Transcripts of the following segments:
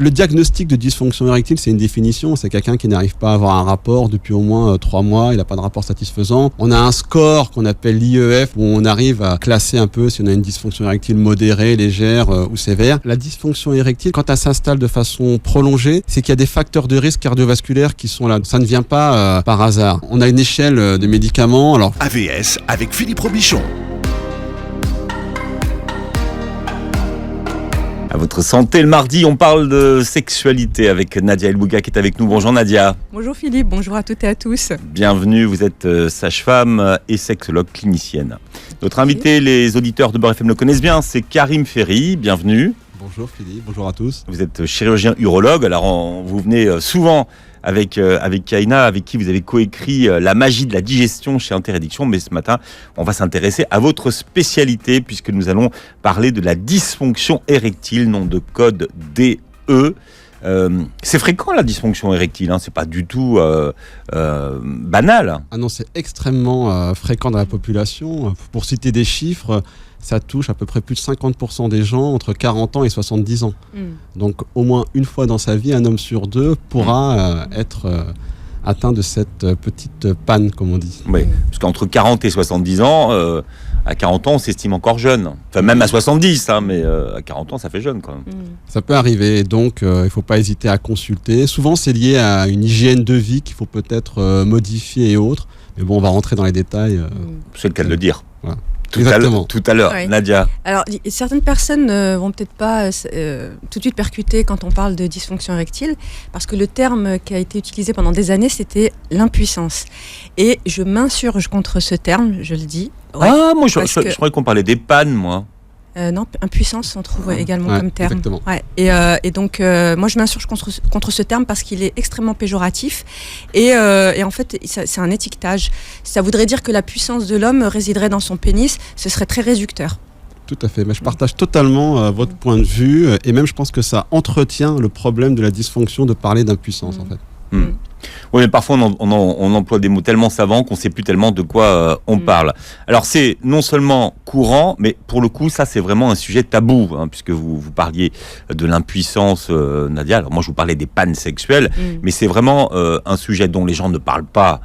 Le diagnostic de dysfonction érectile, c'est une définition. C'est quelqu'un qui n'arrive pas à avoir un rapport depuis au moins 3 mois. Il n'a pas de rapport satisfaisant. On a un score qu'on appelle l'IEF où on arrive à classer un peu si on a une dysfonction érectile modérée, légère ou sévère. La dysfonction érectile, quand elle s'installe de façon prolongée, c'est qu'il y a des facteurs de risque cardiovasculaire qui sont là. Ça ne vient pas par hasard. On a une échelle de médicaments. Alors, AVS avec Philippe Robichon. À votre santé, le mardi, on parle de sexualité avec Nadia El-Bouga qui est avec nous. Bonjour Nadia. Bonjour Philippe, bonjour à toutes et à tous. Bienvenue, vous êtes sage-femme et sexologue clinicienne. Notre invité, les auditeurs de Beurre FM le connaissent bien, c'est Karim Ferri. Bienvenue. bonjour Philippe, bonjour à tous. Vous êtes chirurgien urologue, alors vous venez souvent avec Kaina, avec qui vous avez coécrit La magie de la digestion chez Interrédiction. Mais ce matin, on va s'intéresser à votre spécialité puisque nous allons parler de la dysfonction érectile, nom de code DE. C'est fréquent la dysfonction érectile, c'est pas du tout banal. Ah non, c'est extrêmement fréquent dans la population. Pour citer des chiffres, ça touche à peu près plus de 50% des gens entre 40 ans et 70 ans. Donc au moins une fois dans sa vie, un homme sur deux pourra être atteint de cette petite panne, comme on dit. Oui, parce qu'entre 40 et 70 ans, à 40 ans, on s'estime encore jeune. Enfin, même à 70, mais à 40 ans, ça fait jeune quand même. Ça peut arriver, donc il ne faut pas hésiter à consulter. Souvent, c'est lié à une hygiène de vie qu'il faut peut-être modifier et autres. Mais bon, on va rentrer dans les détails. C'est le cas de le dire. Voilà. Tout à l'heure, Ouais. Nadia. Alors, certaines personnes vont peut-être pas tout de suite percuter quand on parle de dysfonction érectile, parce que le terme qui a été utilisé pendant des années, c'était l'impuissance. Et je m'insurge contre ce terme, je le dis. Ouais, Moi, je croyais qu'on parlait des pannes, moi. non, impuissance, on trouve également comme terme. Exactement. Ouais. Et donc, moi, je m'insurge contre ce terme parce qu'il est extrêmement péjoratif. Et en fait, c'est un étiquetage. Ça voudrait dire que la puissance de l'homme résiderait dans son pénis. Ce serait très réducteur. Tout à fait. Mais je partage totalement votre point de vue. Et même, je pense que ça entretient le problème de la dysfonction de parler d'impuissance, en fait. Oui, mais parfois on emploie des mots tellement savants qu'on ne sait plus tellement de quoi on parle. Alors c'est non seulement courant, mais pour le coup ça c'est vraiment un sujet tabou, puisque vous parliez de l'impuissance, Nadia. Alors moi je vous parlais des pannes sexuelles, mais c'est vraiment un sujet dont les gens ne parlent pas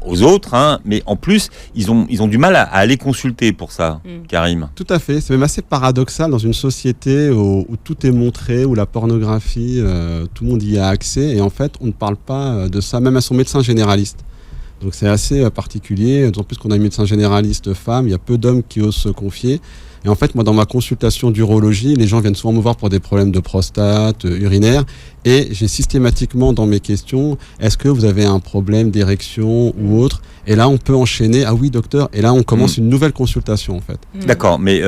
aux autres, mais en plus ils ont du mal à aller consulter pour ça, Karim. Tout à fait. C'est même assez paradoxal dans une société où tout est montré, où la pornographie, tout le monde y a accès, et en fait on ne parle pas de ça, même à son médecin généraliste. Donc c'est assez particulier, d'autant plus qu'on a une médecin généraliste femme, il y a peu d'hommes qui osent se confier. Et en fait, moi, dans ma consultation d'urologie, les gens viennent souvent me voir pour des problèmes de prostate, urinaire, et j'ai systématiquement dans mes questions, est-ce que vous avez un problème d'érection ou autre ? Et là, on peut enchaîner, ah oui, docteur, et là, on commence une nouvelle consultation, en fait. D'accord, mais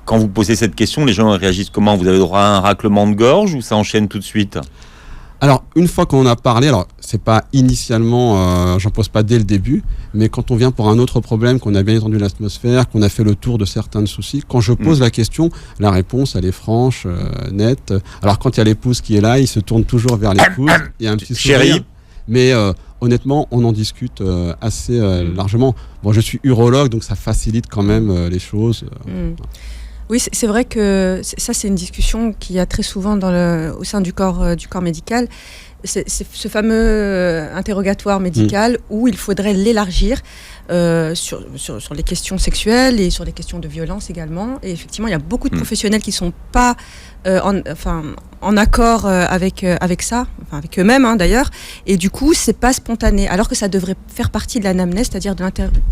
quand vous posez cette question, les gens réagissent comment ? Vous avez droit à un raclement de gorge ou ça enchaîne tout de suite ? Alors, une fois qu'on a parlé, alors c'est pas initialement, j'en pose pas dès le début, mais quand on vient pour un autre problème, qu'on a bien entendu l'atmosphère, qu'on a fait le tour de certains soucis, quand je pose la question, la réponse, elle est franche, nette. Alors, quand il y a l'épouse qui est là, il se tourne toujours vers l'épouse, il y a un petit sourire. Chérie. Mais honnêtement, on en discute assez largement. Bon, je suis urologue, donc ça facilite quand même les choses. Oui, c'est vrai que ça, c'est une discussion qu'il y a très souvent au sein du corps médical. C'est ce fameux interrogatoire médical où il faudrait l'élargir sur les questions sexuelles et sur les questions de violence également. Et effectivement, il y a beaucoup de professionnels qui ne sont pas en accord avec ça, avec eux-mêmes d'ailleurs. Et du coup, c'est pas spontané, alors que ça devrait faire partie de l'anamnèse, c'est-à-dire de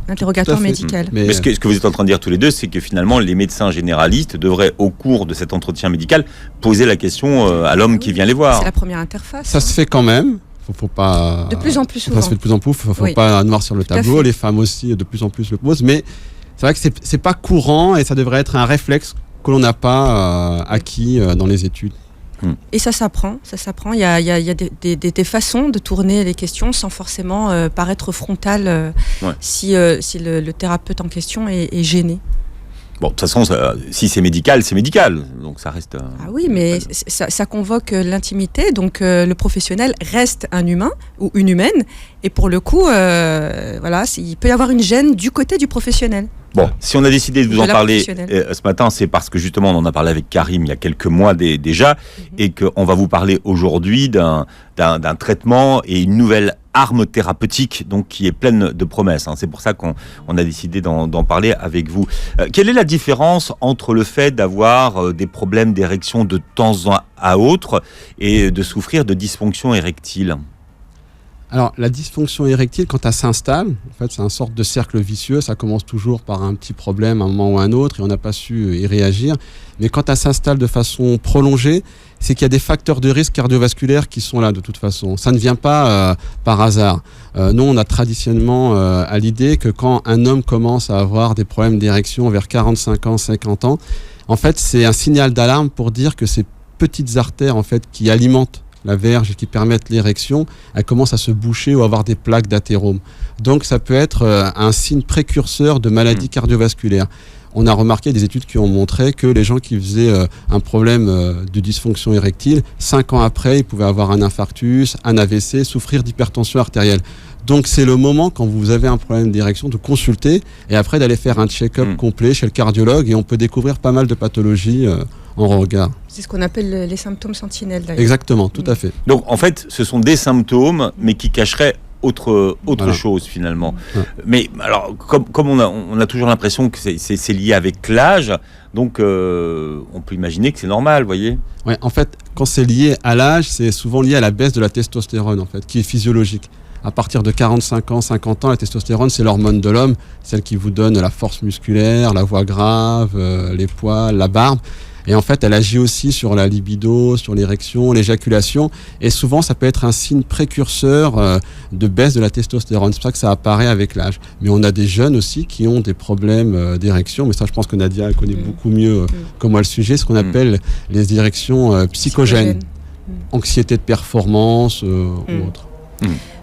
l'interrogatoire médical. Mais ce que vous êtes en train de dire tous les deux, c'est que finalement, les médecins généralistes devraient, au cours de cet entretien médical, poser la question à l'homme qui vient les voir. C'est la première interface. Ça se fait quand même. Faut pas. De plus en plus souvent. Ça se fait de plus en plus. Faut pas noircir le tableau. Les femmes aussi, de plus en plus le posent. Mais c'est vrai que c'est pas courant et ça devrait être un réflexe que l'on n'a pas acquis dans les études. Et ça s'apprend. Il y a des façons de tourner les questions sans forcément paraître frontal si le thérapeute en question est gêné. Bon, de toute façon, si c'est médical, donc ça reste... Ah oui, mais ça convoque l'intimité, donc le professionnel reste un humain ou une humaine, et pour le coup, il peut y avoir une gêne du côté du professionnel. Bon, si on a décidé de vous en la parler professionnelle. ce matin, c'est parce que justement on en a parlé avec Karim il y a quelques mois déjà, et qu'on va vous parler aujourd'hui d'un traitement et une nouvelle arme thérapeutique donc qui est pleine de promesses. C'est pour ça qu'on a décidé d'en parler avec vous. Quelle est la différence entre le fait d'avoir des problèmes d'érection de temps à autre et de souffrir de dysfonction érectile ? Alors, la dysfonction érectile, quand elle s'installe, en fait, c'est une sorte de cercle vicieux. Ça commence toujours par un petit problème à un moment ou à un autre et on n'a pas su y réagir. Mais quand elle s'installe de façon prolongée, c'est qu'il y a des facteurs de risque cardiovasculaires qui sont là de toute façon. Ça ne vient pas par hasard. Nous, on a traditionnellement à l'idée que quand un homme commence à avoir des problèmes d'érection vers 45 ans, 50 ans, en fait, c'est un signal d'alarme pour dire que ces petites artères en fait, qui alimentent la verge et qui permettent l'érection, elle commence à se boucher ou à avoir des plaques d'athérome. Donc ça peut être un signe précurseur de maladies cardiovasculaires. On a remarqué des études qui ont montré que les gens qui faisaient un problème de dysfonction érectile, 5 ans après, ils pouvaient avoir un infarctus, un AVC, souffrir d'hypertension artérielle. Donc c'est le moment, quand vous avez un problème d'érection, de consulter et après d'aller faire un check-up complet chez le cardiologue et on peut découvrir pas mal de pathologies en regard. C'est ce qu'on appelle les symptômes sentinelles d'ailleurs. Exactement, tout à fait. Donc en fait, ce sont des symptômes, mais qui cacheraient autre Voilà. chose finalement. Ouais. Mais alors, comme on a toujours l'impression que c'est lié avec l'âge, donc on peut imaginer que c'est normal, vous voyez. Ouais, en fait, quand c'est lié à l'âge, c'est souvent lié à la baisse de la testostérone, en fait, qui est physiologique. À partir de 45 ans, 50 ans, la testostérone, c'est l'hormone de l'homme, celle qui vous donne la force musculaire, la voix grave, les poils, la barbe. Et en fait, elle agit aussi sur la libido, sur l'érection, l'éjaculation. Et souvent, ça peut être un signe précurseur de baisse de la testostérone. C'est pour ça que ça apparaît avec l'âge. Mais on a des jeunes aussi qui ont des problèmes d'érection. Mais ça, je pense que Nadia connaît beaucoup mieux que moi le sujet. Ce qu'on appelle les érections psychogènes. Anxiété de performance ou autre.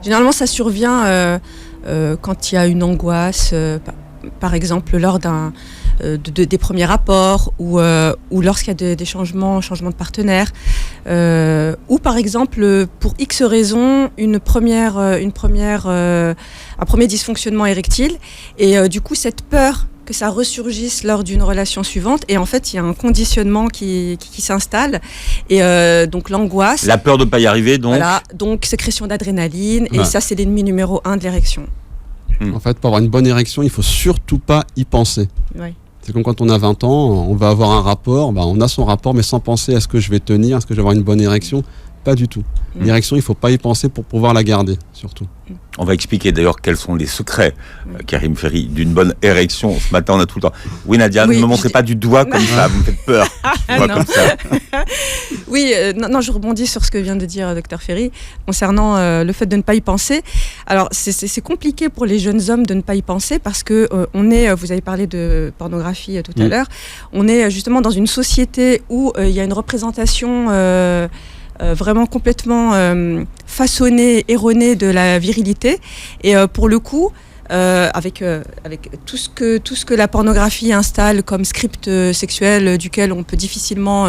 Généralement, ça survient quand il y a une angoisse, par exemple lors des premiers rapports ou lorsqu'il y a des changements de partenaire ou par exemple pour X raisons un premier dysfonctionnement érectile et du coup cette peur que ça ressurgisse lors d'une relation suivante et en fait il y a un conditionnement qui s'installe et donc l'angoisse, La peur de ne pas y arriver, donc. voilà, donc sécrétion d'adrénaline et Ouais. ça c'est l'ennemi numéro 1 de l'érection. En fait, pour avoir une bonne érection, il faut surtout pas y penser. Ouais. C'est comme quand on a 20 ans, on va avoir un rapport, on a son rapport, mais sans penser à ce que je vais tenir, est-ce que je vais avoir une bonne érection. Pas du tout. L'érection, il ne faut pas y penser pour pouvoir la garder, surtout. On va expliquer d'ailleurs quels sont les secrets, Karim Ferry, d'une bonne érection. Ce matin, on a tout le temps. Oui, Nadia, Oui, ne me montrez pas du doigt comme ça, vous me faites peur. Moi, non. comme ça. Oui, non, je rebondis sur ce que vient de dire Dr Ferry concernant le fait de ne pas y penser. Alors, c'est compliqué pour les jeunes hommes de ne pas y penser parce que vous avez parlé de pornographie tout à l'heure, on est justement dans une société où il y a une représentation vraiment complètement façonnée, erronée de la virilité. Et pour le coup, avec tout ce que la pornographie installe comme script sexuel duquel on peut difficilement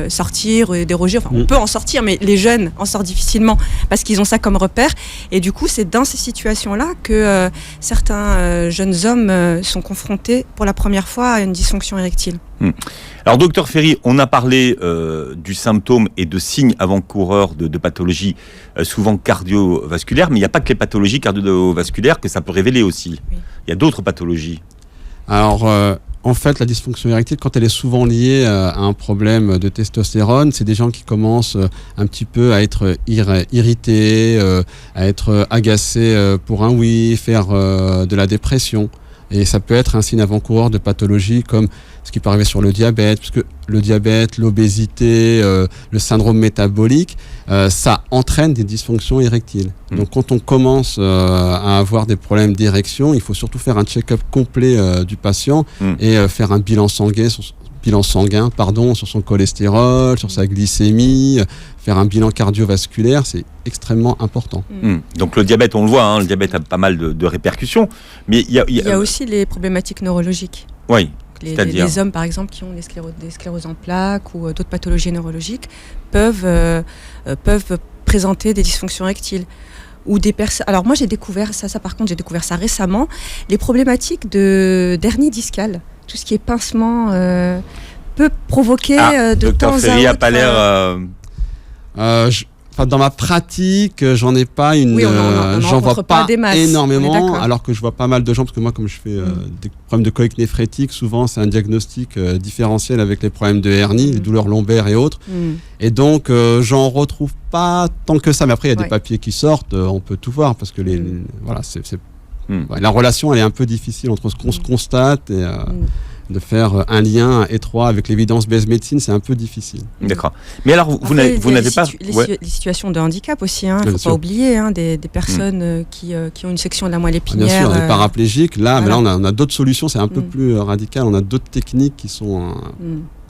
sortir et déroger. Enfin, on peut en sortir, mais les jeunes en sortent difficilement parce qu'ils ont ça comme repère. Et du coup, c'est dans ces situations-là que certains jeunes hommes sont confrontés pour la première fois à une dysfonction érectile. Alors, docteur Ferry, on a parlé du symptôme et de signes avant-coureurs de pathologies souvent cardiovasculaires, mais il n'y a pas que les pathologies cardiovasculaires que ça peut révéler aussi. Oui. Il y a d'autres pathologies. Alors, en fait, la dysfonction érectile, quand elle est souvent liée à un problème de testostérone, c'est des gens qui commencent un petit peu à être irrités, à être agacés pour un oui, faire de la dépression. Et ça peut être un signe avant-coureur de pathologies comme ce qui peut arriver sur le diabète, puisque le diabète, l'obésité, le syndrome métabolique, ça entraîne des dysfonctions érectiles. Donc quand on commence à avoir des problèmes d'érection, il faut surtout faire un check-up complet du patient et faire un bilan sanguin sur son cholestérol, sur sa glycémie, faire un bilan cardiovasculaire, c'est extrêmement important. Donc le diabète, on le voit, le diabète a pas mal de répercussions, mais il y a aussi les problématiques neurologiques. Oui. Les hommes, par exemple, qui ont des scléroses en plaques ou d'autres pathologies neurologiques peuvent présenter des dysfonctions érectiles. ou des personnes. Alors moi j'ai découvert ça par contre j'ai découvert ça récemment, les problématiques d'hernie discale, tout ce qui est pincement peut provoquer de temps Dr Ferry à a autre. pas l'air. Dans ma pratique, j'en ai pas j'en vois pas des masses, énormément, alors que je vois pas mal de gens, parce que moi, comme je fais des problèmes de colique néphrétique, souvent c'est un diagnostic différentiel avec les problèmes de hernie, les douleurs lombaires et autres. Et donc, j'en retrouve pas tant que ça. Mais après, il y a des papiers qui sortent, on peut tout voir, parce que voilà, la relation, elle est un peu difficile entre ce qu'on se constate et de faire un lien étroit avec l'évidence-based médecine, c'est un peu difficile. D'accord. Mais alors, vous n'avez pas... Les situations de handicap aussi, il ne faut pas oublier, des personnes qui ont une section de la moelle épinière. Bien sûr, les paraplégiques, là, mais là on a d'autres solutions, c'est un peu plus radical, on a d'autres techniques qui sont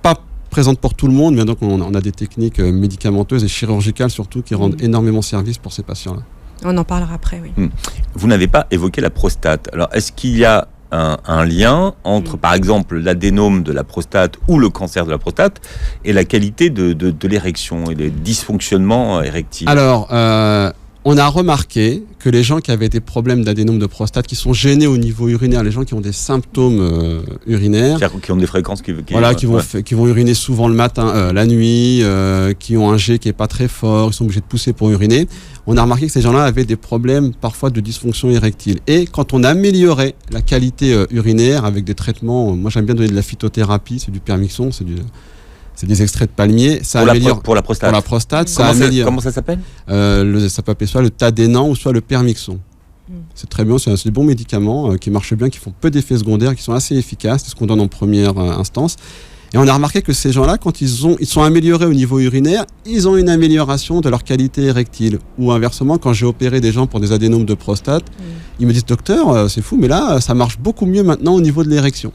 pas présentes pour tout le monde, mais donc on a des techniques médicamenteuses et chirurgicales surtout qui rendent énormément service pour ces patients-là. On en parlera après, oui. Vous n'avez pas évoqué la prostate. Alors, est-ce qu'il y a un lien entre, par exemple, l'adénome de la prostate ou le cancer de la prostate et la qualité de l'érection et des dysfonctionnements érectiles? Alors, on a remarqué que les gens qui avaient des problèmes d'adénome de prostate, qui sont gênés au niveau urinaire, les gens qui ont des symptômes urinaires, c'est-à-dire qui ont des fréquences qui vont uriner souvent le matin, la nuit, qui ont un jet qui est pas très fort, ils sont obligés de pousser pour uriner. On a remarqué que ces gens-là avaient des problèmes parfois de dysfonction érectile. Et quand on améliorait la qualité urinaire avec des traitements, moi j'aime bien donner de la phytothérapie, c'est du permixon, c'est des extraits de palmier. Ça améliore pour la prostate. Pour la prostate, comment ça s'appelle ça peut appeler soit le tadénan ou soit le permixon. C'est très bien, c'est des bons médicaments qui marchent bien, qui font peu d'effets secondaires, qui sont assez efficaces. C'est ce qu'on donne en première instance. Et on a remarqué que ces gens-là, quand ils sont améliorés au niveau urinaire, ils ont une amélioration de leur qualité érectile. Ou inversement, quand j'ai opéré des gens pour des adénomes de prostate, ils me disent « Docteur, c'est fou, mais là, ça marche beaucoup mieux maintenant au niveau de l'érection. »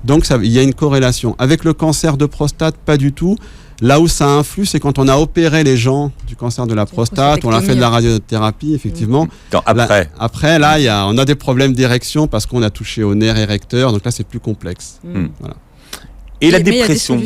Donc, il y a une corrélation. Avec le cancer de prostate, pas du tout. Là où ça influe, c'est quand on a opéré les gens du cancer de la prostate, on a fait de la radiothérapie, effectivement. Après, on a des problèmes d'érection parce qu'on a touché au nerf érecteur. Donc là, c'est plus complexe. Voilà. Et la dépression.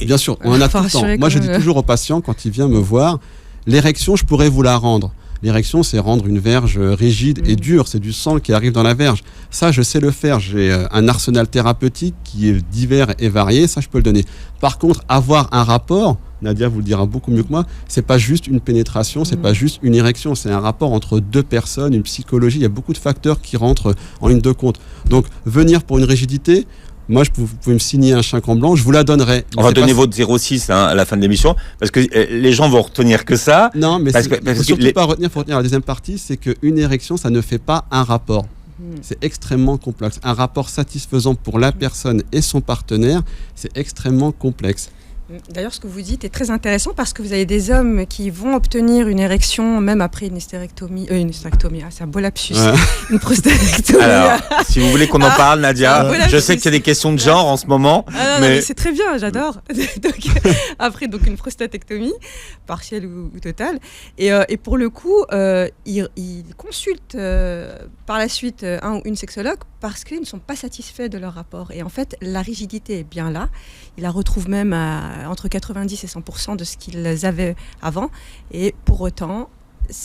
Bien sûr, on en a tout le temps. Moi, je dis toujours aux patients, quand ils viennent me voir, l'érection, je pourrais vous la rendre. L'érection, c'est rendre une verge rigide et dure. C'est du sang qui arrive dans la verge. Ça, je sais le faire. J'ai un arsenal thérapeutique qui est divers et varié. Ça, je peux le donner. Par contre, avoir un rapport, Nadia vous le dira beaucoup mieux que moi, c'est pas juste une pénétration, c'est pas juste une érection. C'est un rapport entre deux personnes, une psychologie. Il y a beaucoup de facteurs qui rentrent en ligne de compte. Donc, venir pour une rigidité... Moi, vous pouvez me signer un chèque en blanc, je vous la donnerai. On va donner votre 06 à la fin de l'émission, parce que les gens vont retenir que ça. Non, mais il ne faut surtout pas retenir, il faut retenir la deuxième partie, c'est qu'une érection, ça ne fait pas un rapport. C'est extrêmement complexe. Un rapport satisfaisant pour la personne et son partenaire, c'est extrêmement complexe. D'ailleurs, ce que vous dites est très intéressant parce que vous avez des hommes qui vont obtenir une érection même après une hystérectomie. C'est un beau lapsus. Une prostatectomie. Alors, si vous voulez qu'on en parle, Nadia, je sais qu'il y a des questions de genre en ce moment. Mais c'est très bien, j'adore. Après, une prostatectomie, partielle ou totale. Et pour le coup, ils consultent par la suite un ou une sexologue parce qu'ils ne sont pas satisfaits de leur rapport. Et en fait, la rigidité est bien là. Ils la retrouvent même entre 90 et 100% de ce qu'ils avaient avant. Et pour autant,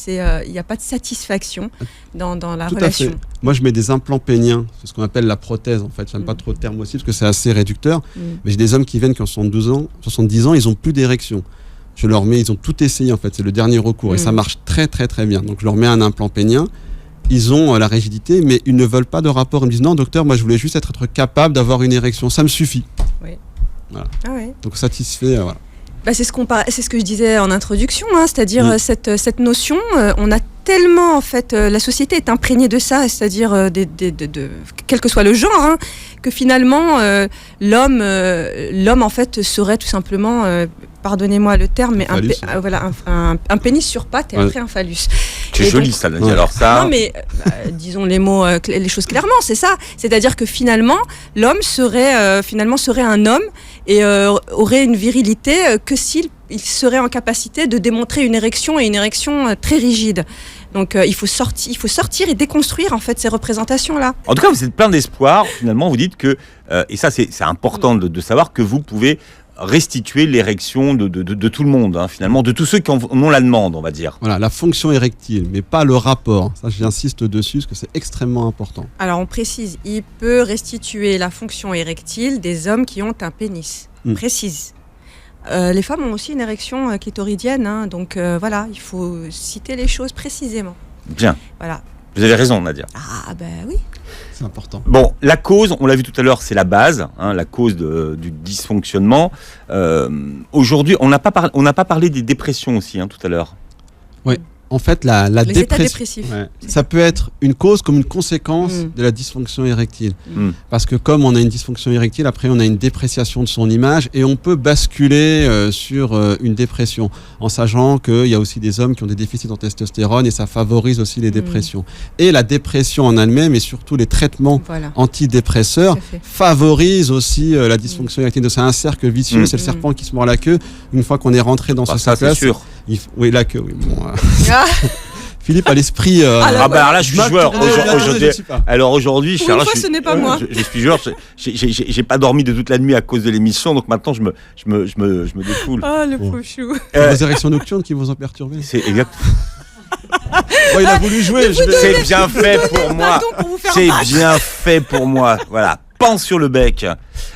il n'y a pas de satisfaction dans la relation. Moi, je mets des implants péniens. C'est ce qu'on appelle la prothèse, en fait. Je n'aime pas trop le terme aussi parce que c'est assez réducteur. Mais j'ai des hommes qui viennent qui ont 70 ans, ils n'ont plus d'érection. Je leur mets, ils ont tout essayé, en fait. C'est le dernier recours. Et ça marche très, très, très bien. Donc, je leur mets un implant pénien. Ils ont la rigidité, mais ils ne veulent pas de rapport. Ils me disent non, docteur, moi je voulais juste être capable d'avoir une érection, ça me suffit. Oui. Voilà. Donc satisfait, voilà. C'est ce que je disais en introduction, c'est-à-dire cette notion, on a tellement en fait, la société est imprégnée de ça, c'est-à-dire quel que soit le genre, que finalement l'homme en fait serait tout simplement, pardonnez-moi le terme, mais un pénis sur pattes et après un phallus. C'est joli ça, Nadia. Alors ça. Non mais disons les mots, les choses clairement, c'est ça. C'est-à-dire que finalement l'homme serait un homme et aurait une virilité que s'il serait en capacité de démontrer une érection et une érection très rigide. Donc il faut sortir et déconstruire en fait ces représentations-là. En tout cas, vous êtes plein d'espoir. Finalement, vous dites que et ça c'est important de savoir que vous pouvez restituer l'érection de tout le monde, hein, finalement, de tous ceux qui en ont la demande, on va dire. Voilà, la fonction érectile, mais pas le rapport. Ça, j'insiste dessus, parce que c'est extrêmement important. Alors on précise, il peut restituer la fonction érectile des hommes qui ont un pénis. Précise. Les femmes ont aussi une érection clitoridienne, hein, donc voilà, il faut citer les choses précisément. Bien. Voilà. Vous avez raison, Nadia. Ah ben oui. C'est important. Bon, la cause, on l'a vu tout à l'heure, c'est la base, hein, la cause du dysfonctionnement. Aujourd'hui, on n'a pas parlé des dépressions aussi, hein, tout à l'heure. Oui. En fait, la Les états dépressifs. Ça peut être une cause comme une conséquence de la dysfonction érectile. Parce que comme on a une dysfonction érectile, après on a une dépréciation de son image et on peut basculer sur une dépression en sachant qu'il y a aussi des hommes qui ont des déficits en testostérone et ça favorise aussi les dépressions. Et la dépression en elle-même et surtout les traitements antidépresseurs favorisent aussi la dysfonction érectile. Donc c'est un cercle vicieux, c'est le serpent qui se mord la queue. Une fois qu'on est rentré dans ce cercle, c'est sûr. Oui, la queue, oui. Bon, Philippe a l'esprit. Alors là, je suis joueur. Alors aujourd'hui, Charles, ce n'est pas moi. Je suis joueur. J'ai pas dormi de toute la nuit à cause de l'émission, donc maintenant je me défoule. Oh le pauvre chou. Les érections nocturnes qui vous ont perturbé. C'est exact. Il a voulu jouer. C'est bien fait pour moi. C'est bien fait pour moi. Voilà. Pense sur le bec.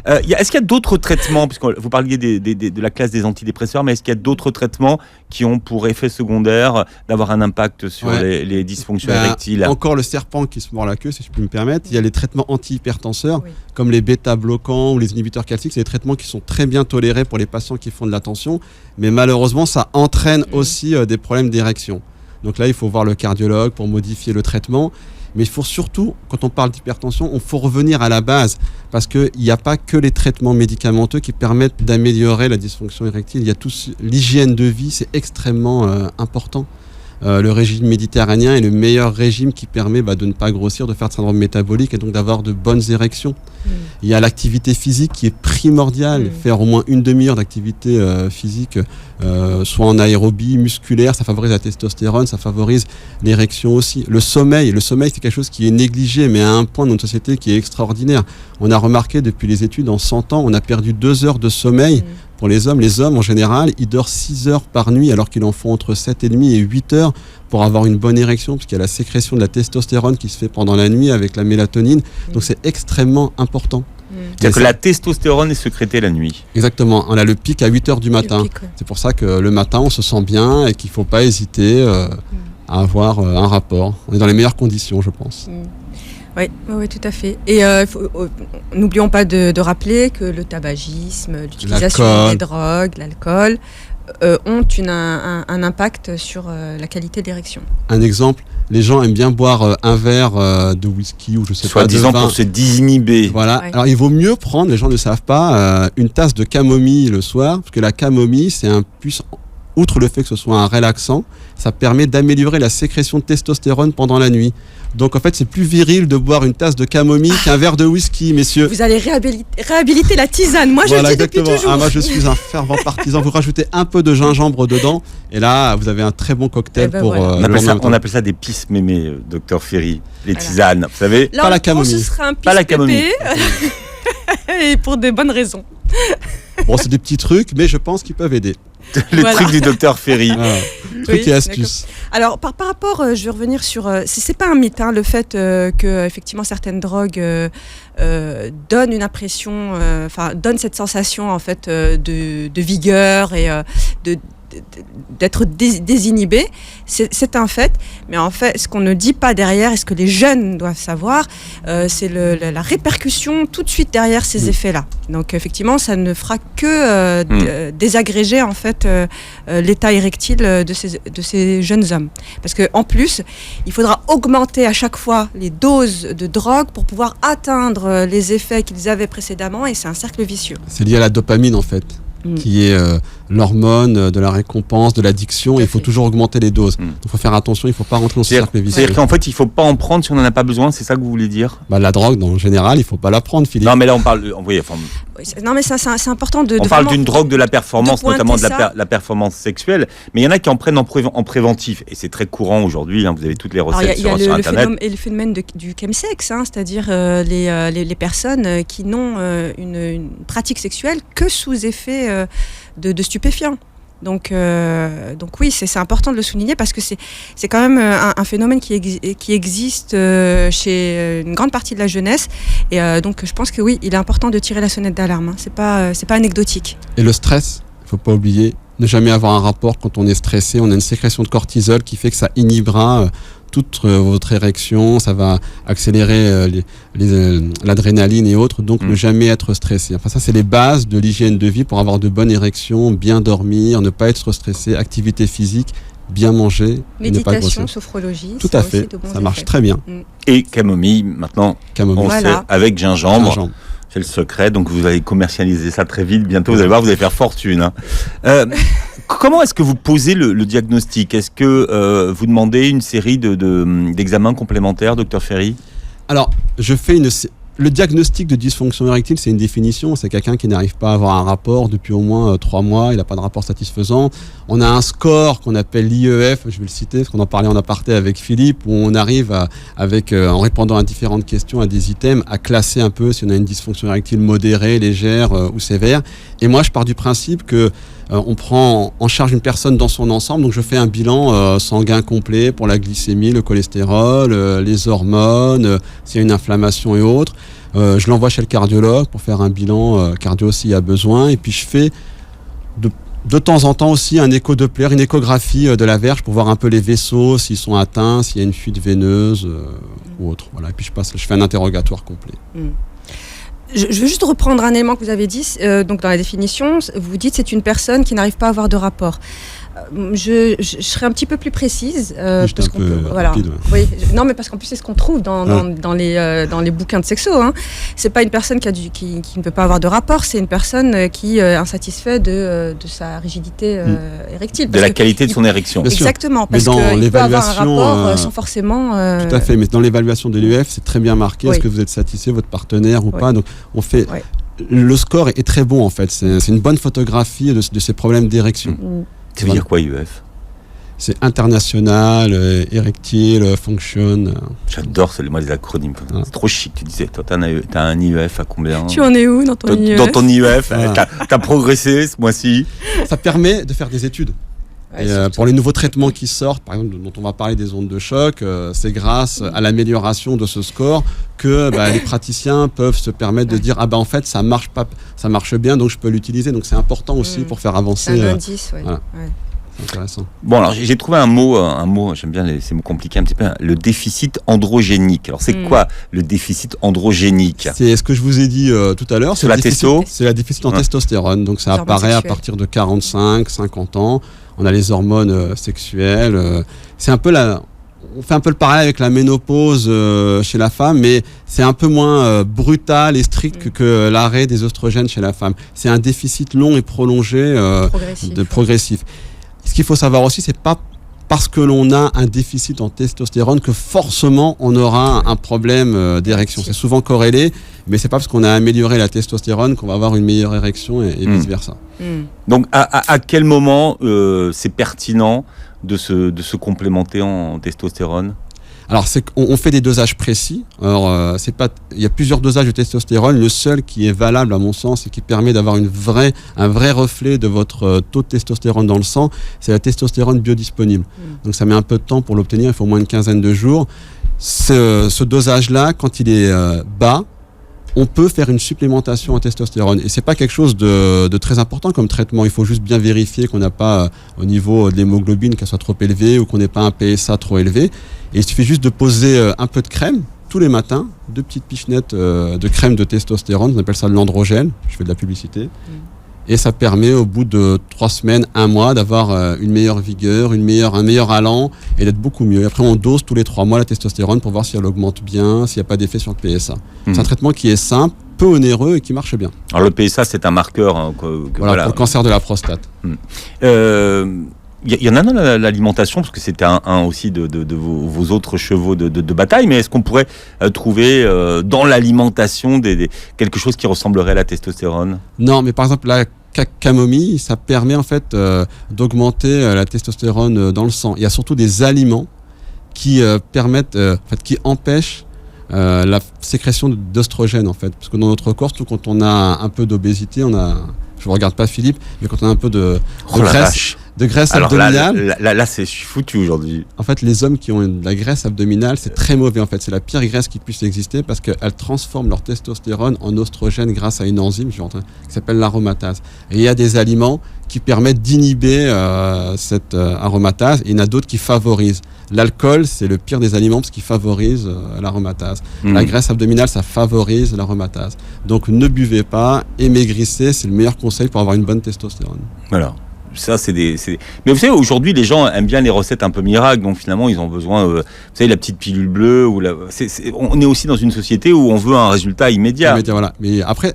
Est-ce qu'il y a d'autres traitements, puisque vous parliez de la classe des antidépresseurs, mais est-ce qu'il y a d'autres traitements qui ont pour effet secondaire d'avoir un impact sur les dysfonctions érectiles? Encore le serpent qui se mord la queue, si je puis me permettre. Il y a les traitements antihypertenseurs, comme les bêta-bloquants ou les inhibiteurs calciques. C'est des traitements qui sont très bien tolérés pour les patients qui font de la tension, mais malheureusement, ça entraîne aussi des problèmes d'érection. Donc là, il faut voir le cardiologue pour modifier le traitement. Mais il faut surtout, quand on parle d'hypertension, il faut revenir à la base parce qu'il n'y a pas que les traitements médicamenteux qui permettent d'améliorer la dysfonction érectile. Il y a l'hygiène de vie, c'est extrêmement important. Le régime méditerranéen est le meilleur régime qui permet de ne pas grossir, de faire de syndrome métabolique et donc d'avoir de bonnes érections. Il y a l'activité physique qui est primordiale, faire au moins une demi-heure d'activité physique, soit en aérobie, musculaire, ça favorise la testostérone, ça favorise l'érection aussi. Le sommeil, c'est quelque chose qui est négligé, mais à un point dans notre société qui est extraordinaire. On a remarqué depuis les études, en 100 ans, on a perdu 2 heures de sommeil. Pour les hommes en général, ils dorment 6 heures par nuit alors qu'il en faut entre 7,5 et 8 heures pour avoir une bonne érection, parce qu'il y a la sécrétion de la testostérone qui se fait pendant la nuit avec la mélatonine. Donc c'est extrêmement important. C'est-à-dire que la testostérone est sécrétée la nuit. Exactement, on a le pic à 8 heures du matin. C'est pour ça que le matin on se sent bien et qu'il ne faut pas hésiter à avoir un rapport. On est dans les meilleures conditions, je pense. Oui, tout à fait. Et n'oublions pas de rappeler que le tabagisme, l'utilisation des drogues, l'alcool ont un impact sur la qualité d'érection. Un exemple, les gens aiment bien boire un verre de whisky ou je sais pas, de vin. Soi-disant pour se désinhiber. Voilà. Alors il vaut mieux prendre, les gens ne savent pas, une tasse de camomille le soir, parce que la camomille, c'est un puissant. Outre le fait que ce soit un relaxant, ça permet d'améliorer la sécrétion de testostérone pendant la nuit. Donc en fait, c'est plus viril de boire une tasse de camomille qu'un verre de whisky, messieurs. Vous allez réhabiliter la tisane. Moi, je le dis depuis toujours. Moi, je suis un fervent partisan. Vous rajoutez un peu de gingembre dedans, et là, vous avez un très bon cocktail pour. On appelle ça des pisse mémés, docteur Ferry. Les tisanes, vous savez. Là, pas la camomille. Ce sera un pisse-pépé. Et pour des bonnes raisons. Bon, c'est des petits trucs, mais je pense qu'ils peuvent aider. Les trucs du docteur Ferry. Trucs et astuces. Alors, par rapport, je vais revenir sur... c'est pas un mythe, hein, le fait que effectivement certaines drogues donnent une impression... donnent cette sensation, en fait, de vigueur et d'être désinhibé. C'est un fait. Mais en fait, ce qu'on ne dit pas derrière, et ce que les jeunes doivent savoir, c'est la répercussion tout de suite derrière ces effets-là. Donc, effectivement, ça ne fera que désagréger, en fait, l'état érectile de ces jeunes hommes. Parce qu'en plus, il faudra augmenter à chaque fois les doses de drogue pour pouvoir atteindre les effets qu'ils avaient précédemment, et c'est un cercle vicieux. C'est lié à la dopamine, en fait. Qui est l'hormone de la récompense, de l'addiction, et il faut toujours augmenter les doses. Donc il faut faire attention, il ne faut pas rentrer dans ce cercle vicieux. C'est-à-dire qu'en fait, il ne faut pas en prendre si on n'en a pas besoin, c'est ça que vous voulez dire ? La drogue, en général, il ne faut pas la prendre, Philippe. Non, mais là, on parle... Non, mais ça, c'est important de... On parle d'une drogue de la performance, notamment de ça. la performance sexuelle, mais il y en a qui en prennent en préventif, et c'est très courant aujourd'hui, vous avez toutes les recettes sur Internet. Il y a le phénomène du chemsex, c'est-à-dire les personnes qui n'ont une pratique sexuelle que sous effet de stupéfiants. Donc oui, c'est important de le souligner parce que c'est quand même un phénomène qui existe chez une grande partie de la jeunesse. Et donc je pense que oui, il est important de tirer la sonnette d'alarme. C'est pas anecdotique. Et le stress, il ne faut pas oublier, ne jamais avoir un rapport quand on est stressé. On a une sécrétion de cortisol qui fait que ça inhibera toute votre érection, ça va accélérer l'adrénaline et autres, donc ne jamais être stressé. Enfin, ça, c'est les bases de l'hygiène de vie pour avoir de bonnes érections, bien dormir, ne pas être stressé, activité physique, bien manger, méditation, sophrologie. Tout à fait, ça marche très bien. Et camomille, maintenant, on sait, avec gingembre. C'est le secret, donc vous allez commercialiser ça très vite. Bientôt, vous allez voir, vous allez faire fortune. Comment est-ce que vous posez le diagnostic ? Est-ce que vous demandez une série d'examens complémentaires, Dr Ferry ? Alors, je fais le diagnostic de dysfonction érectile, c'est une définition. C'est quelqu'un qui n'arrive pas à avoir un rapport depuis au moins 3 mois. Il n'a pas de rapport satisfaisant. On a un score qu'on appelle l'IEF, je vais le citer, parce qu'on en parlait en aparté avec Philippe, où on arrive en répondant à différentes questions, à des items, à classer un peu si on a une dysfonction érectile modérée, légère ou sévère. Et moi, je pars du principe que on prend en charge une personne dans son ensemble. Donc, je fais un bilan sanguin complet pour la glycémie, le cholestérol, les hormones, s'il y a une inflammation et autres. Je l'envoie chez le cardiologue pour faire un bilan cardio s'il y a besoin. Et puis, je fais de temps en temps aussi un écho-doppler, une échographie de la verge pour voir un peu les vaisseaux, s'ils sont atteints, s'il y a une fuite veineuse ou autre. Voilà. Et puis, je fais un interrogatoire complet. Je veux juste reprendre un élément que vous avez dit. Donc dans la définition, vous dites c'est une personne qui n'arrive pas à avoir de rapport. Je serais un petit peu plus précise parce qu'on peut, rapide, oui, non mais parce qu'en plus c'est ce qu'on trouve dans les bouquins de sexo. C'est pas une personne qui ne peut pas avoir de rapport, c'est une personne qui est insatisfaite de sa rigidité érectile. De la qualité de son érection. Exactement, parce qu'il peut avoir un rapport sans forcément... Tout à fait, mais dans l'évaluation de l'IEF, c'est très bien marqué. Est-ce que vous êtes satisfait, votre partenaire ou pas. Donc on fait... Le score est très bon en fait, c'est une bonne photographie de ces problèmes d'érection. Ça veut dire quoi, IEF ? C'est international, erectile, function. J'adore les acronymes. C'est trop chic. Tu disais, toi, t'as un IEF à combien ? Tu en es où dans ton IEF ? Dans ton IEF, t'as progressé ce mois-ci. Ça permet de faire des études. Et pour les nouveaux traitements qui sortent, par exemple, dont on va parler des ondes de choc, c'est grâce à l'amélioration de ce score que les praticiens peuvent se permettre de dire en fait ça marche bien, donc je peux l'utiliser. Donc c'est important aussi pour faire avancer. C'est un indice, voilà. C'est intéressant. Bon, alors j'ai trouvé un mot, j'aime bien ces mots compliqués un petit peu, le déficit androgénique. Alors c'est quoi le déficit androgénique ? C'est ce que je vous ai dit tout à l'heure. C'est la testo ? C'est la déficit en testostérone. Donc ça apparaît à partir de 45, 50 ans. On a les hormones sexuelles. C'est un peu on fait un peu le parallèle avec la ménopause chez la femme, mais c'est un peu moins brutal et strict que l'arrêt des oestrogènes chez la femme. C'est un déficit long et prolongé progressif. Ce qu'il faut savoir aussi, c'est pas parce que l'on a un déficit en testostérone que forcément on aura un problème d'érection. C'est souvent corrélé, mais c'est pas parce qu'on a amélioré la testostérone qu'on va avoir une meilleure érection et vice versa. Donc à quel moment c'est pertinent de se complémenter en testostérone ? Alors, on fait des dosages précis. Alors, il y a plusieurs dosages de testostérone. Le seul qui est valable, à mon sens, et qui permet d'avoir un vrai reflet de votre taux de testostérone dans le sang, c'est la testostérone biodisponible. Donc, ça met un peu de temps pour l'obtenir. Il faut au moins une quinzaine de jours. Ce dosage-là, quand il est bas, on peut faire une supplémentation en testostérone. Et c'est pas quelque chose de très important comme traitement. Il faut juste bien vérifier qu'on n'a pas, au niveau de l'hémoglobine, qu'elle soit trop élevée ou qu'on n'ait pas un PSA trop élevé. Et il suffit juste de poser un peu de crème tous les matins, 2 petites pichenettes de crème de testostérone, on appelle ça de l'androgène. Je fais de la publicité. Et ça permet au bout de 3 semaines, 1 mois, d'avoir une meilleure vigueur, un meilleur allant et d'être beaucoup mieux. Et après, on dose tous les 3 mois la testostérone pour voir si elle augmente bien, s'il n'y a pas d'effet sur le PSA. C'est un traitement qui est simple, peu onéreux et qui marche bien. Alors le PSA, c'est un marqueur. Hein, voilà, pour le cancer de la prostate. Il y en a dans l'alimentation, parce que c'était un aussi de vos autres chevaux de bataille, mais est-ce qu'on pourrait trouver dans l'alimentation quelque chose qui ressemblerait à la testostérone ? Non, mais par exemple, la camomille, ça permet en fait d'augmenter la testostérone dans le sang. Il y a surtout des aliments qui permettent, qui empêchent la sécrétion d'œstrogène en fait, parce que dans notre corps, surtout quand on a un peu d'obésité, je ne regarde pas Philippe, mais quand on a un peu de graisse abdominale. Là, je suis foutu aujourd'hui. En fait, les hommes qui ont de la graisse abdominale, c'est très mauvais en fait. C'est la pire graisse qui puisse exister parce qu'elles transforment leur testostérone en oestrogène grâce à une enzyme qui s'appelle l'aromatase. Et il y a des aliments qui permettent d'inhiber cette aromatase et il y en a d'autres qui favorisent. L'alcool, c'est le pire des aliments parce qu'il favorise l'aromatase. La graisse abdominale, ça favorise l'aromatase. Donc ne buvez pas et maigrissez, c'est le meilleur conseil pour avoir une bonne testostérone. Voilà. Ça, mais vous savez, aujourd'hui, les gens aiment bien les recettes un peu miracles, donc finalement, ils ont besoin, vous savez, la petite pilule bleue. On est aussi dans une société où on veut un résultat immédiat. Voilà. Mais après,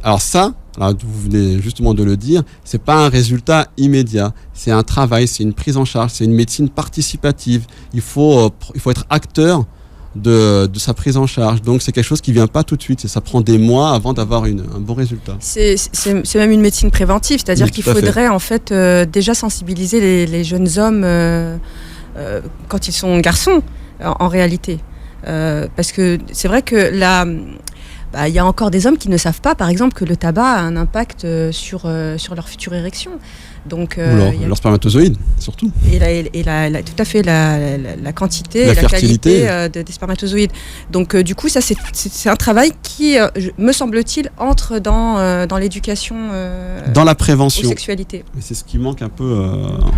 vous venez justement de le dire, c'est pas un résultat immédiat, c'est un travail, c'est une prise en charge, c'est une médecine participative. Il faut être acteur de sa prise en charge. Donc c'est quelque chose qui vient pas tout de suite, ça prend des mois avant d'avoir un bon résultat. C'est même une médecine préventive, c'est-à-dire qu'il faudrait en fait déjà sensibiliser les jeunes hommes quand ils sont garçons en réalité. Parce que c'est vrai que il y a encore des hommes qui ne savent pas, par exemple, que le tabac a un impact sur leur future érection. Donc, leur spermatozoïde, surtout. Et tout à fait la quantité la et la fertilité. qualité des spermatozoïdes. Donc, du coup, ça, c'est un travail qui, me semble-t-il, entre dans l'éducation dans la prévention. Aux sexualités. Et c'est ce qui manque un peu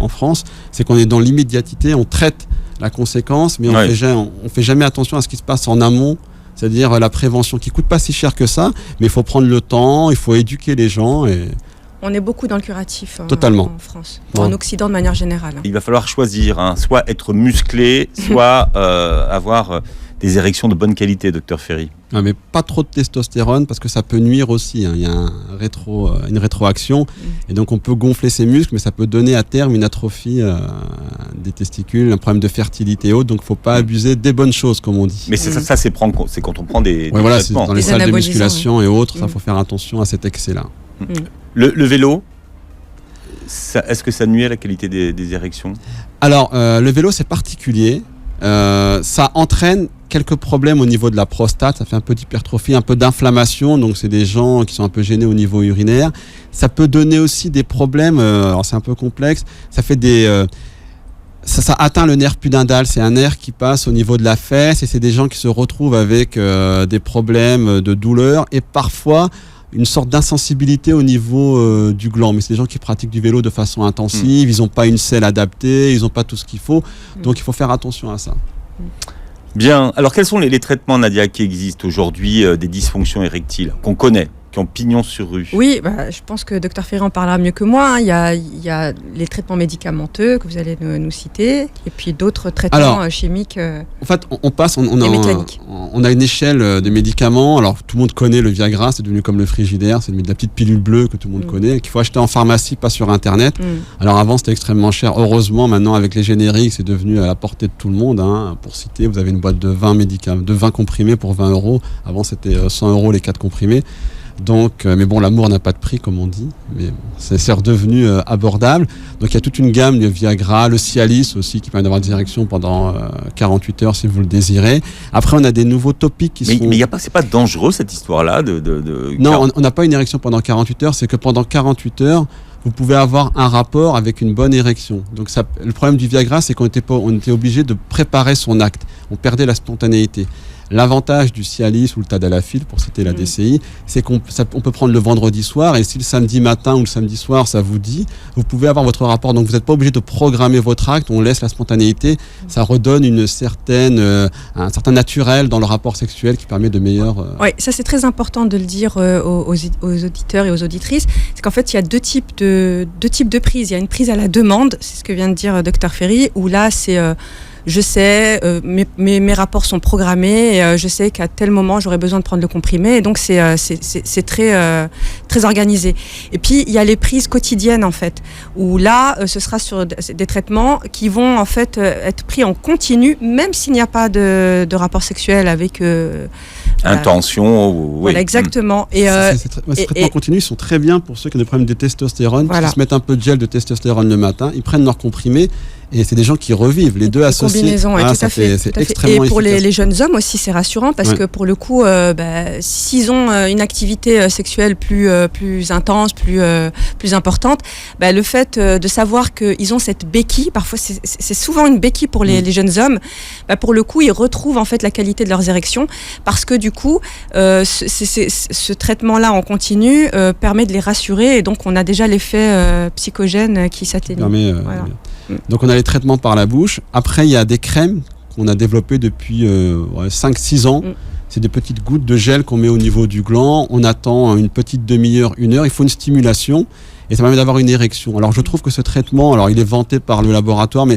en France, c'est qu'on est dans l'immédiatité, on traite la conséquence, mais on fait jamais attention à ce qui se passe en amont. C'est-à-dire la prévention qui coûte pas si cher que ça, mais il faut prendre le temps, il faut éduquer les gens. On est beaucoup dans le curatif Totalement. En France, en Occident de manière générale. Il va falloir choisir, soit être musclé, soit avoir des érections de bonne qualité, docteur Ferry. Non, mais pas trop de testostérone parce que ça peut nuire aussi. Il y a une rétroaction et donc on peut gonfler ses muscles, mais ça peut donner à terme une atrophie des testicules, un problème de fertilité et autres. Donc il ne faut pas abuser des bonnes choses, comme on dit. Mais c'est quand on prend des voilà, c'est traitements. dans les salles de musculation et autres, il faut faire attention à cet excès-là. Le vélo, est-ce que ça nuit à la qualité des érections ? Alors, le vélo, c'est particulier. Ça entraîne quelques problèmes au niveau de la prostate, ça fait un peu d'hypertrophie, un peu d'inflammation, donc c'est des gens qui sont un peu gênés au niveau urinaire. Ça peut donner aussi des problèmes, alors c'est un peu complexe, ça fait ça atteint le nerf pudendal, c'est un nerf qui passe au niveau de la fesse et c'est des gens qui se retrouvent avec des problèmes de douleur et parfois une sorte d'insensibilité au niveau du gland. Mais c'est des gens qui pratiquent du vélo de façon intensive, ils n'ont pas une selle adaptée, ils n'ont pas tout ce qu'il faut, donc il faut faire attention à ça. Bien, alors quels sont les traitements, Nadia, qui existent aujourd'hui des dysfonctions érectiles, qu'on connaît, qui ont pignon sur rue ? Oui, je pense que Dr Ferry en parlera mieux que moi. Il y a les traitements médicamenteux que vous allez nous citer, et puis d'autres traitements chimiques. En fait, on a une échelle de médicaments. Alors, tout le monde connaît le Viagra, c'est devenu comme le Frigidaire, c'est de la petite pilule bleue que tout le monde connaît, qu'il faut acheter en pharmacie, pas sur Internet. Alors avant, c'était extrêmement cher. Heureusement, maintenant, avec les génériques, c'est devenu à la portée de tout le monde. Pour citer, vous avez une boîte de 20 comprimés pour 20 €. Avant, c'était 100 € les 4 comprimés. Donc, mais bon, l'amour n'a pas de prix, comme on dit, mais bon, c'est redevenu abordable. Donc, il y a toute une gamme, le Viagra, le Cialis aussi, qui permet d'avoir des érections pendant 48 heures si vous le désirez. Après, on a des nouveaux topiques qui sont... Mais c'est pas dangereux, cette histoire-là Non, on n'a pas une érection pendant 48 heures, c'est que pendant 48 heures, vous pouvez avoir un rapport avec une bonne érection. Donc, le problème du Viagra, c'est qu'on était obligé de préparer son acte. On perdait la spontanéité. L'avantage du Cialis ou le Tadalafil, pour citer la DCI, c'est qu'on peut prendre le vendredi soir, et si le samedi matin ou le samedi soir ça vous dit, vous pouvez avoir votre rapport. Donc vous n'êtes pas obligé de programmer votre acte, on laisse la spontanéité, ça redonne un certain naturel dans le rapport sexuel qui permet de meilleurs... Oui, ça c'est très important de le dire aux auditeurs et aux auditrices, c'est qu'en fait il y a deux types de prises. Il y a une prise à la demande, c'est ce que vient de dire Dr Ferry, où là c'est... je sais, mes rapports sont programmés, et je sais qu'à tel moment j'aurai besoin de prendre le comprimé, et donc c'est très organisé. Et puis il y a les prises quotidiennes en fait, où là ce sera sur des traitements qui vont en fait être pris en continu, même s'il n'y a pas de rapport sexuel avec intention. Oui. Voilà, exactement. Et ces traitements continus sont très bien pour ceux qui ont des problèmes de testostérone, voilà. qui se mettent un peu de gel de testostérone le matin, ils prennent leur comprimé. Et c'est des gens qui revivent, les deux associés. Combinaison, tout à fait. C'est extrêmement efficace. Et pour efficace. les jeunes hommes aussi, c'est rassurant parce que pour le coup, s'ils ont une activité sexuelle plus intense, plus importante, le fait de savoir qu'ils ont cette béquille, parfois c'est souvent une béquille pour les jeunes hommes, pour le coup, ils retrouvent en fait la qualité de leurs érections parce que du coup, ce traitement-là en continu permet de les rassurer et donc on a déjà l'effet psychogène qui s'atténue. Voilà. Donc on a les traitements par la bouche. Après il y a des crèmes qu'on a développées depuis 5-6 ans. C'est des petites gouttes de gel qu'on met au niveau du gland. On attend une petite demi-heure, 1 heure. Il faut une stimulation et ça permet d'avoir une érection. Alors je trouve que ce traitement, alors il est vanté par le laboratoire, mais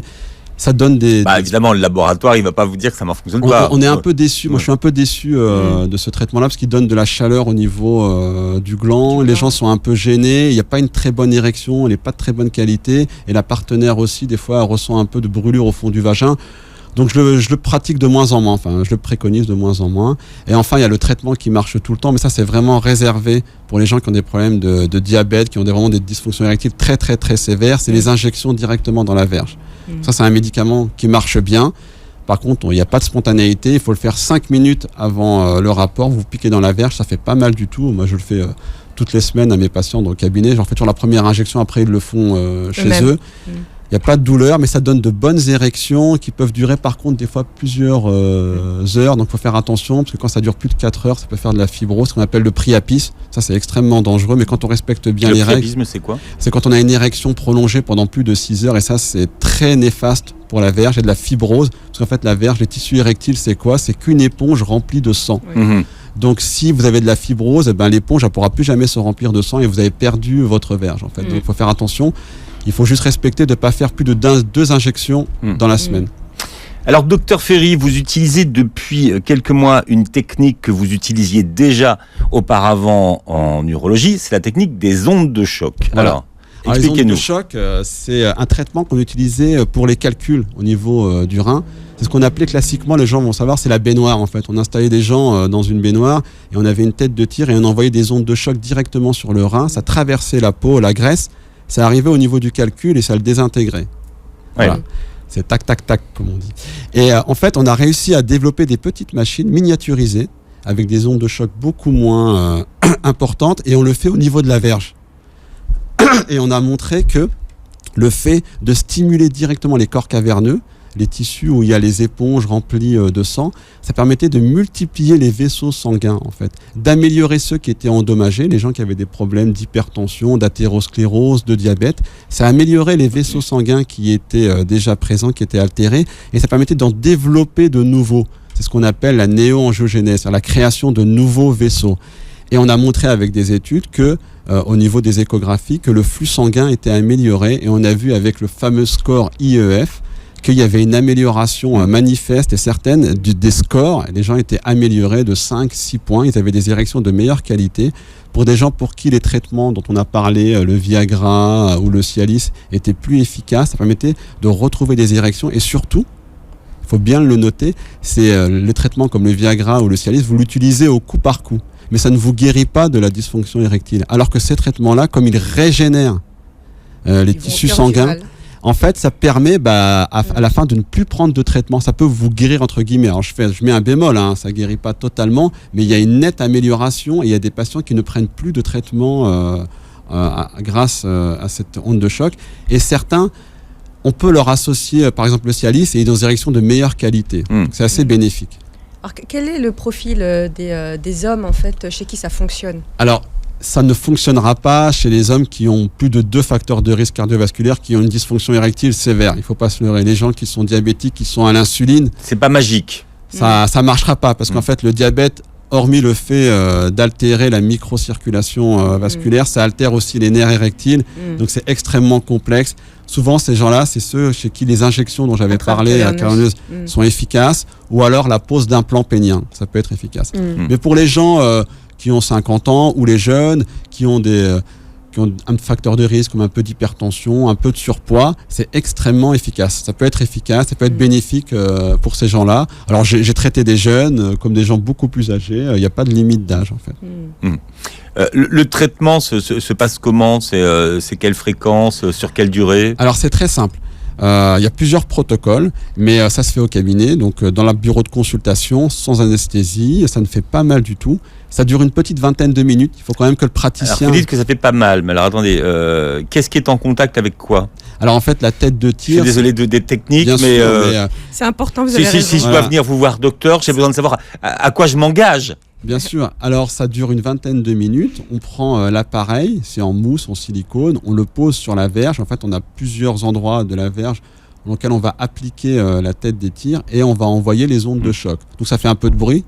ça donne évidemment, le laboratoire, il va pas vous dire que ça ne fonctionne pas. On est un peu déçu. Moi, je suis un peu déçu de ce traitement-là parce qu'il donne de la chaleur au niveau du gland. Les gens sont un peu gênés. Il n'y a pas une très bonne érection. Elle n'est pas de très bonne qualité. Et la partenaire aussi, des fois, ressent un peu de brûlure au fond du vagin. Donc, je le pratique de moins en moins. Enfin, je le préconise de moins en moins. Et enfin, il y a le traitement qui marche tout le temps. Mais ça, c'est vraiment réservé pour les gens qui ont des problèmes de diabète, qui ont vraiment des dysfonctions érectiles très, très, très sévères. C'est les injections directement dans la verge. Ça, c'est un médicament qui marche bien. Par contre, il n'y a pas de spontanéité. Il faut le faire 5 minutes avant le rapport. Vous piquez dans la verge, ça fait pas mal du tout. Moi, je le fais toutes les semaines à mes patients dans le cabinet. J'en fais toujours la première injection. Après, ils le font chez eux. Il n'y a pas de douleur, mais ça donne de bonnes érections qui peuvent durer par contre des fois plusieurs heures. Donc il faut faire attention parce que quand ça dure plus de 4 heures, ça peut faire de la fibrose, ce qu'on appelle le priapisme. Ça c'est extrêmement dangereux, mais quand on respecte bien les règles... Le priapisme, c'est quoi ? C'est quand on a une érection prolongée pendant plus de 6 heures et ça c'est très néfaste pour la verge et de la fibrose. Parce qu'en fait la verge, les tissus érectiles c'est quoi ? C'est qu'une éponge remplie de sang. Donc si vous avez de la fibrose, l'éponge ne pourra plus jamais se remplir de sang et vous avez perdu votre verge en fait. Donc il faut faire attention. Il faut juste respecter de ne pas faire plus de 2 injections dans la semaine. Alors, Dr Ferry, vous utilisez depuis quelques mois une technique que vous utilisiez déjà auparavant en urologie, c'est la technique des ondes de choc. Voilà. Alors, expliquez-nous. Les ondes de choc, c'est un traitement qu'on utilisait pour les calculs au niveau du rein. C'est ce qu'on appelait classiquement, les gens vont savoir, c'est la baignoire en fait. On installait des gens dans une baignoire et on avait une tête de tir et on envoyait des ondes de choc directement sur le rein. Ça traversait la peau, la graisse. Ça arrivait au niveau du calcul et ça le désintégrait. Voilà. C'est tac, tac, tac, comme on dit. Et en fait, on a réussi à développer des petites machines miniaturisées avec des ondes de choc beaucoup moins importantes et on le fait au niveau de la verge. Et on a montré que le fait de stimuler directement les corps caverneux, les tissus où il y a les éponges remplies de sang, ça permettait de multiplier les vaisseaux sanguins en fait, d'améliorer ceux qui étaient endommagés, les gens qui avaient des problèmes d'hypertension, d'athérosclérose, de diabète. Ça améliorait les vaisseaux sanguins qui étaient déjà présents, qui étaient altérés, et ça permettait d'en développer de nouveaux. C'est ce qu'on appelle la néo-angiogénèse, c'est-à-dire la création de nouveaux vaisseaux. Et on a montré avec des études que, au niveau des échographies, que le flux sanguin était amélioré, et on a vu avec le fameux score IEF qu'il y avait une amélioration manifeste et certaine des scores. Les gens étaient améliorés de 5-6 points. Ils avaient des érections de meilleure qualité. Pour des gens pour qui les traitements dont on a parlé, le Viagra ou le Cialis, étaient plus efficaces, ça permettait de retrouver des érections. Et surtout, il faut bien le noter, c'est les traitements comme le Viagra ou le Cialis, vous l'utilisez au coup par coup. Mais ça ne vous guérit pas de la dysfonction érectile. Alors que ces traitements-là, comme ils régénèrent les tissus sanguins, en fait, ça permet à la fin de ne plus prendre de traitement. Ça peut vous guérir entre guillemets. Alors je mets un bémol, ça guérit pas totalement, mais il y a une nette amélioration et il y a des patients qui ne prennent plus de traitement grâce à cette onde de choc. Et certains, on peut leur associer par exemple le Cialis et ils ont des érections de meilleure qualité. C'est assez bénéfique. Alors, quel est le profil des hommes, en fait, chez qui ça fonctionne ? Alors, ça ne fonctionnera pas chez les hommes qui ont plus de 2 facteurs de risque cardiovasculaire, qui ont une dysfonction érectile sévère. Il ne faut pas se leurrer. Les gens qui sont diabétiques, qui sont à l'insuline, C'est pas magique. ça marchera pas parce qu'en fait, le diabète, hormis le fait d'altérer la microcirculation vasculaire, ça altère aussi les nerfs érectiles. Donc, c'est extrêmement complexe. Souvent, ces gens-là, c'est ceux chez qui les injections dont j'avais parlé à caverneuse sont efficaces, ou alors la pose d'implants péniens. Ça peut être efficace. Mais pour les gens qui ont 50 ans ou les jeunes qui ont un facteur de risque comme un peu d'hypertension, un peu de surpoids, c'est extrêmement efficace. Ça peut être efficace, ça peut être bénéfique pour ces gens-là. Alors j'ai traité des jeunes comme des gens beaucoup plus âgés. Il n'y a pas de limite d'âge en fait. Le traitement se passe comment ? C'est quelle fréquence ? Sur quelle durée ? Alors c'est très simple. Il y a plusieurs protocoles, mais ça se fait au cabinet, donc dans le bureau de consultation, sans anesthésie. Ça ne fait pas mal du tout. Ça dure une petite vingtaine de minutes. Il faut quand même que le praticien... Alors vous dites que ça fait pas mal, mais alors attendez, qu'est-ce qui est en contact avec quoi ? Alors en fait, la tête de tir... Je suis désolé des techniques, bien mais... sûr, mais c'est important, vous avez raison. Si je dois venir vous voir, docteur, j'ai besoin de savoir à quoi je m'engage. Bien sûr. Alors, ça dure une vingtaine de minutes. On prend l'appareil, c'est en mousse, en silicone. On le pose sur la verge. En fait, on a plusieurs endroits de la verge dans lesquels on va appliquer la tête des tirs et on va envoyer les ondes de choc. Donc, ça fait un peu de bruit.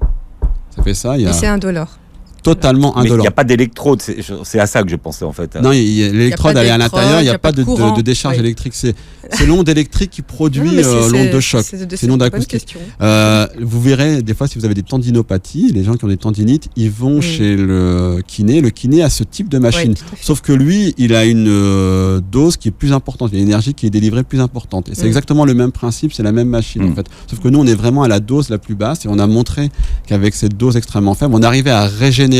Ça fait ça. Et c'est indolore. Totalement Mais il indolore. n'y a pas d'électrode, c'est à ça que je pensais en fait. Non, l'électrode, elle est à l'intérieur, il n'y a pas de décharge oui. électrique. C'est l'onde électrique qui produit l'onde de choc. C'est l'onde acoustique. Vous verrez, des fois, si vous avez des tendinopathies, les gens qui ont des tendinites, ils vont chez le kiné. Le kiné a ce type de machine. Sauf que lui, il a une dose qui est plus importante, il y a une énergie qui est délivrée plus importante. Et c'est exactement le même principe, c'est la même machine en fait. Sauf que nous, on est vraiment à la dose la plus basse et on a montré qu'avec cette dose extrêmement faible, on arrivait à régénérer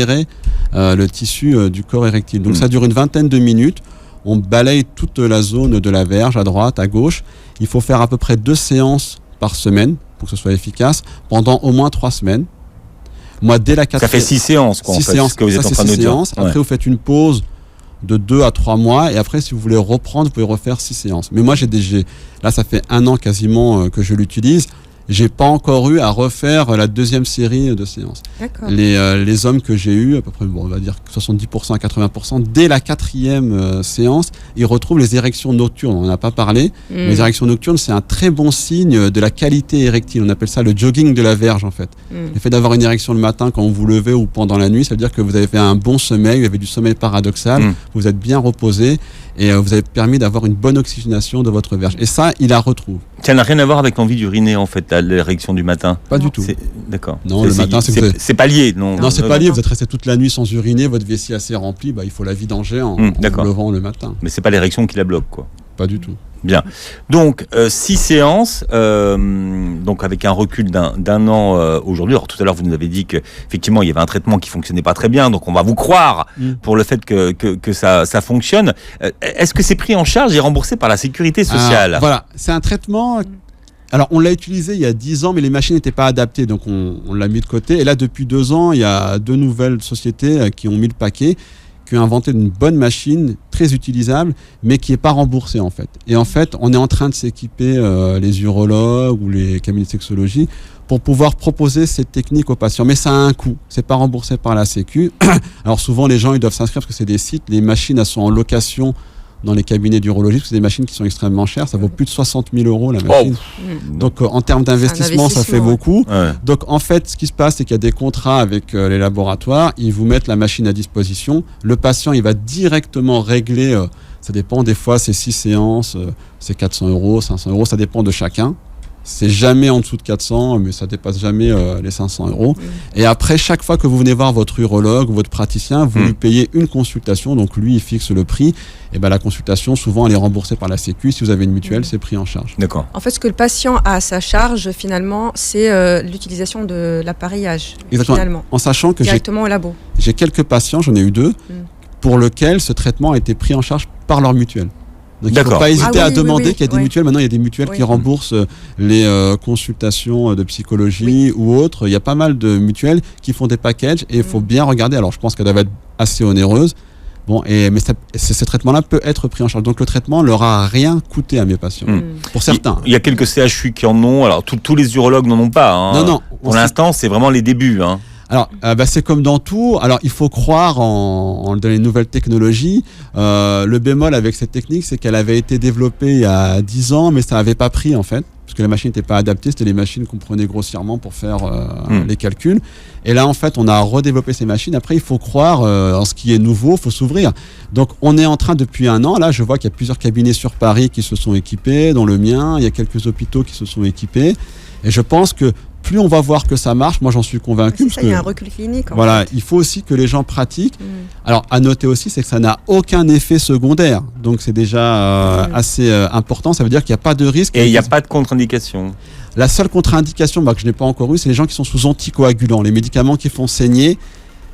le tissu du corps érectile. Donc ça dure une vingtaine de minutes. On balaye toute la zone de la verge, à droite, à gauche. Il faut faire à peu près 2 séances par semaine pour que ce soit efficace, pendant au moins 3 semaines. Moi, dès la 4e... Ça fait 6 séances, quoi, en fait, séances, ce que vous êtes en train de dire. Après, vous faites une pause de 2 à 3 mois, et après, si vous voulez reprendre, vous pouvez refaire 6 séances. Mais moi, là, ça fait 1 an quasiment que je l'utilise. J'ai pas encore eu à refaire la 2e série de séances. Les hommes que j'ai eus, à peu près, on va dire 70% à 80%, dès la 4e séance, ils retrouvent les érections nocturnes. On n'en a pas parlé. Les érections nocturnes, c'est un très bon signe de la qualité érectile. On appelle ça le jogging de la verge, en fait. Le fait d'avoir une érection le matin quand vous vous levez ou pendant la nuit, ça veut dire que vous avez fait un bon sommeil, vous avez du sommeil paradoxal, vous êtes bien reposé et vous avez permis d'avoir une bonne oxygénation de votre verge. Et ça, il la retrouve. Ça n'a rien à voir avec l'envie d'uriner, en fait, l'érection du matin. Pas du tout. D'accord. Non, le matin, c'est pas lié, non. Non, c'est pas lié. Vous êtes resté toute la nuit sans uriner, votre vessie assez remplie, il faut la vidanger en vous levant le matin. Mais c'est pas l'érection qui la bloque, quoi. Pas du tout. Bien. Donc, 6 séances, donc avec un recul d'un an aujourd'hui. Alors, tout à l'heure, vous nous avez dit qu'effectivement, il y avait un traitement qui fonctionnait pas très bien, donc on va vous croire pour le fait que ça fonctionne. Est-ce que c'est pris en charge et remboursé par la sécurité sociale ? Voilà, c'est un traitement... Alors, on l'a utilisé il y a 10 ans, mais les machines n'étaient pas adaptées, donc on l'a mis de côté. Et là, depuis 2 ans, il y a 2 nouvelles sociétés qui ont mis le paquet, qui ont inventé une bonne machine, très utilisable, mais qui n'est pas remboursée, en fait. Et en fait, on est en train de s'équiper, les urologues ou les cabinets de sexologie, pour pouvoir proposer cette technique aux patients. Mais ça a un coût, c'est pas remboursé par la Sécu. Alors souvent, les gens, ils doivent s'inscrire parce que c'est des sites, les machines, elles sont en location dans les cabinets d'urologie, parce que c'est des machines qui sont extrêmement chères, ça vaut plus de 60 000 € la machine. Donc en termes d'investissement, ça fait beaucoup. Ouais. Donc en fait, ce qui se passe, c'est qu'il y a des contrats avec les laboratoires, ils vous mettent la machine à disposition, le patient, il va directement régler, ça dépend, des fois c'est 6 séances, c'est 400 €, 500 €, ça dépend de chacun. C'est jamais en dessous de 400, mais ça dépasse jamais les 500 €. Et après, chaque fois que vous venez voir votre urologue ou votre praticien, vous lui payez une consultation. Donc lui, il fixe le prix. Et la consultation, souvent, elle est remboursée par la Sécu. Si vous avez une mutuelle, c'est pris en charge. D'accord. En fait, ce que le patient a à sa charge, finalement, c'est l'utilisation de l'appareillage. Exactement. Finalement. En sachant que directement au labo. J'ai quelques patients, j'en ai eu 2, pour lesquels ce traitement a été pris en charge par leur mutuelle. Donc il ne faut pas hésiter à demander qu'il y a des mutuelles. Maintenant, il y a des mutuelles qui remboursent les consultations de psychologie ou autres. Il y a pas mal de mutuelles qui font des packages et il faut bien regarder. Alors, je pense qu'elle doit être assez onéreuse. Bon, mais ce traitement-là peut être pris en charge. Donc le traitement ne leur a rien coûté à mes patients. Pour certains. Il y a quelques CHU qui en ont. Alors tous les urologues n'en ont pas. Hein. Non. Pour l'instant, c'est vraiment les débuts. Hein. Alors, c'est comme dans tout. Alors, il faut croire dans les nouvelles technologies. Le bémol avec cette technique, c'est qu'elle avait été développée il y a 10 ans, mais ça n'avait pas pris, en fait. Parce que les machines n'étaient pas adaptées. C'était les machines qu'on prenait grossièrement pour faire les calculs. Et là, en fait, on a redéveloppé ces machines. Après, il faut croire en ce qui est nouveau. Il faut s'ouvrir. Donc, on est en train, depuis un an, là, je vois qu'il y a plusieurs cabinets sur Paris qui se sont équipés, dont le mien. Il y a quelques hôpitaux qui se sont équipés. Et je pense que plus on va voir que ça marche, moi j'en suis convaincu. C'est ça, il y a un recul clinique. Voilà, il faut aussi que les gens pratiquent. Alors, à noter aussi, c'est que ça n'a aucun effet secondaire. Donc, c'est déjà assez important. Ça veut dire qu'il n'y a pas de risque. Et il n'y a pas de contre-indication. La seule contre-indication que je n'ai pas encore eue, c'est les gens qui sont sous anticoagulants, les médicaments qui font saigner.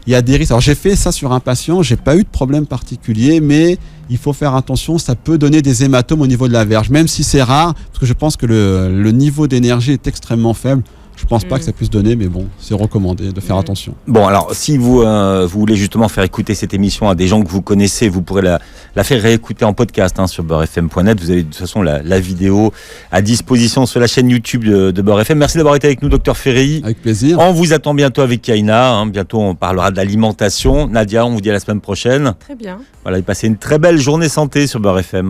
Il y a des risques. Alors, j'ai fait ça sur un patient, j'ai pas eu de problème particulier, mais il faut faire attention, ça peut donner des hématomes au niveau de la verge, même si c'est rare, parce que je pense que le niveau d'énergie est extrêmement faible. Je pense pas que ça puisse donner, mais bon, c'est recommandé de faire attention. Bon, alors, si vous voulez justement faire écouter cette émission à des gens que vous connaissez, vous pourrez la faire réécouter en podcast sur beurrefm.net. Vous avez de toute façon la vidéo à disposition sur la chaîne YouTube de Beurre FM. Merci d'avoir été avec nous, Dr Ferry. Avec plaisir. On vous attend bientôt avec Kaina. Bientôt, on parlera de l'alimentation. Nadia, on vous dit à la semaine prochaine. Très bien. Voilà, et passez une très belle journée santé sur Beurre FM.